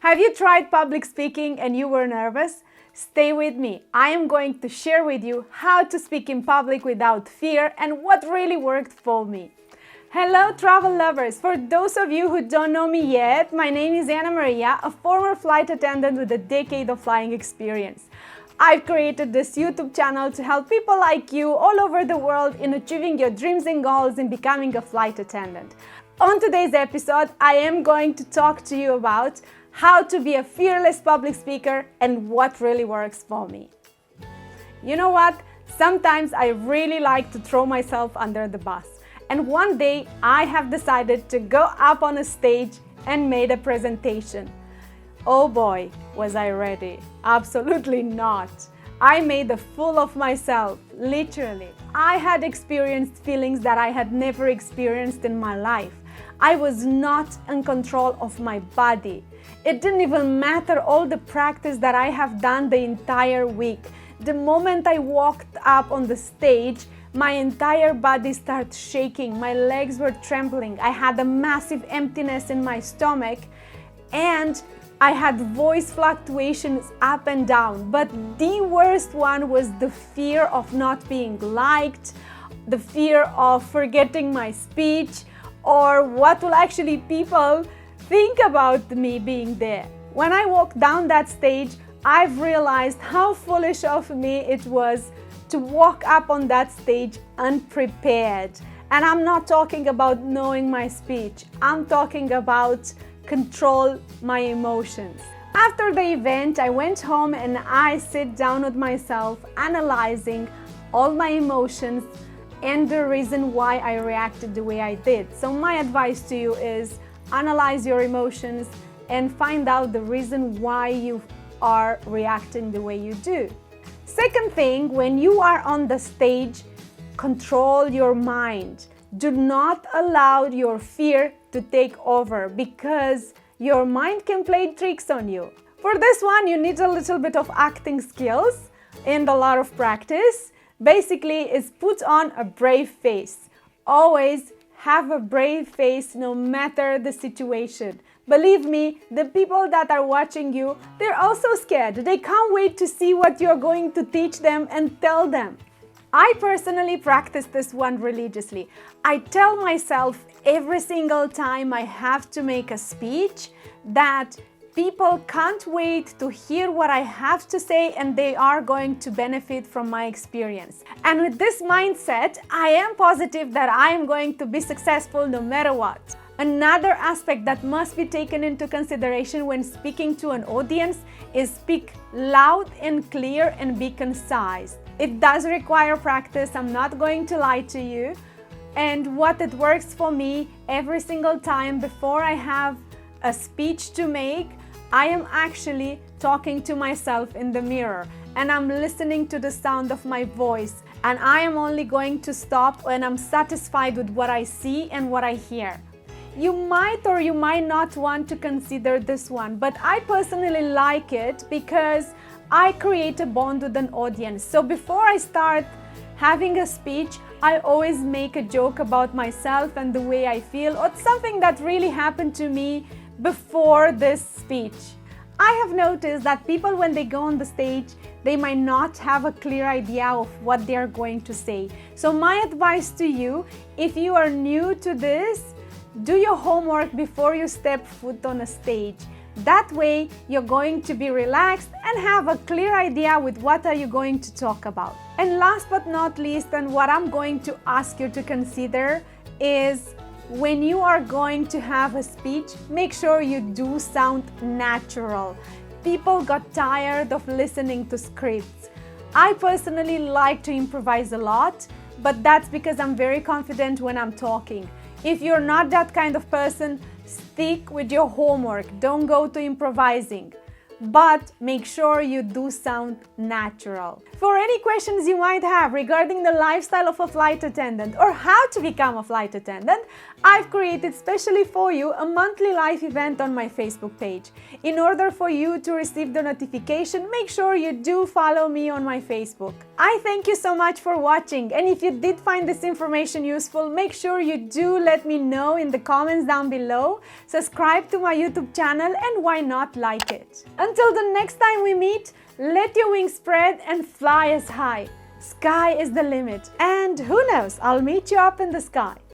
Have you tried public speaking and you were nervous? Stay with me. I am going to share with you how to speak in public without fear and what really worked for me. Hello travel lovers! For those of you who don't know me yet, my name is Anna Maria, a former flight attendant with a decade of flying experience. I've created this YouTube channel to help people like you all over the world in achieving your dreams and goals in becoming a flight attendant. On today's episode, I am going to talk to you about how to be a fearless public speaker and what really works for me. You know what? Sometimes I really like to throw myself under the bus. And one day I have decided to go up on a stage and made a presentation. Oh boy, was I ready? Absolutely not. I made a fool of myself, literally. I had experienced feelings that I had never experienced in my life. I was not in control of my body. It didn't even matter all the practice that I have done the entire week. The moment I walked up on the stage, my entire body started shaking, my legs were trembling, I had a massive emptiness in my stomach, and I had voice fluctuations up and down. But the worst one was the fear of not being liked, the fear of forgetting my speech, or what will actually people think about me being there. When I walked down that stage, I've realized how foolish of me it was to walk up on that stage unprepared. And I'm not talking about knowing my speech. I'm talking about control my emotions. After the event, I went home and I sit down with myself, analyzing all my emotions and the reason why I reacted the way I did. So my advice to you is analyze your emotions and find out the reason why you are reacting the way you do. Second thing, when you are on the stage, control your mind. Do not allow your fear to take over because your mind can play tricks on you. For this one, you need a little bit of acting skills and a lot of practice. Basically, is put on a brave face. Always have a brave face no matter the situation. Believe me, the people that are watching you, they're also scared. They can't wait to see what you're going to teach them and tell them. I personally practice this one religiously. I tell myself every single time I have to make a speech that people can't wait to hear what I have to say and they are going to benefit from my experience. And with this mindset, I am positive that I am going to be successful no matter what. Another aspect that must be taken into consideration when speaking to an audience is speak loud and clear and be concise. It does require practice, I'm not going to lie to you. And what it works for me every single time before I have a speech to make, I am actually talking to myself in the mirror and I'm listening to the sound of my voice, and I am only going to stop when I'm satisfied with what I see and what I hear. You might or you might not want to consider this one, but I personally like it because I create a bond with an audience. So before I start having a speech, I always make a joke about myself and the way I feel, or something that really happened to me before this speech. I have noticed that people, when they go on the stage, they might not have a clear idea of what they are going to say. So my advice to you, if you are new to this, do your homework before you step foot on a stage. That way, you're going to be relaxed and have a clear idea with what are you going to talk about. And last but not least, and what I'm going to ask you to consider is when you are going to have a speech, make sure you do sound natural. People got tired of listening to scripts. I personally like to improvise a lot, but that's because I'm very confident when I'm talking. If you're not that kind of person, stick with your homework. Don't go to improvising. but make sure you do sound natural. For any questions you might have regarding the lifestyle of a flight attendant or how to become a flight attendant, I've created specially for you a monthly live event on my Facebook page. In order for you to receive the notification, make sure you do follow me on my Facebook. I thank you so much for watching, and if you did find this information useful, make sure you do let me know in the comments down below, subscribe to my YouTube channel, and why not like it. Until the next time we meet, let your wings spread and fly as high. Sky is the limit, and who knows, I'll meet you up in the sky.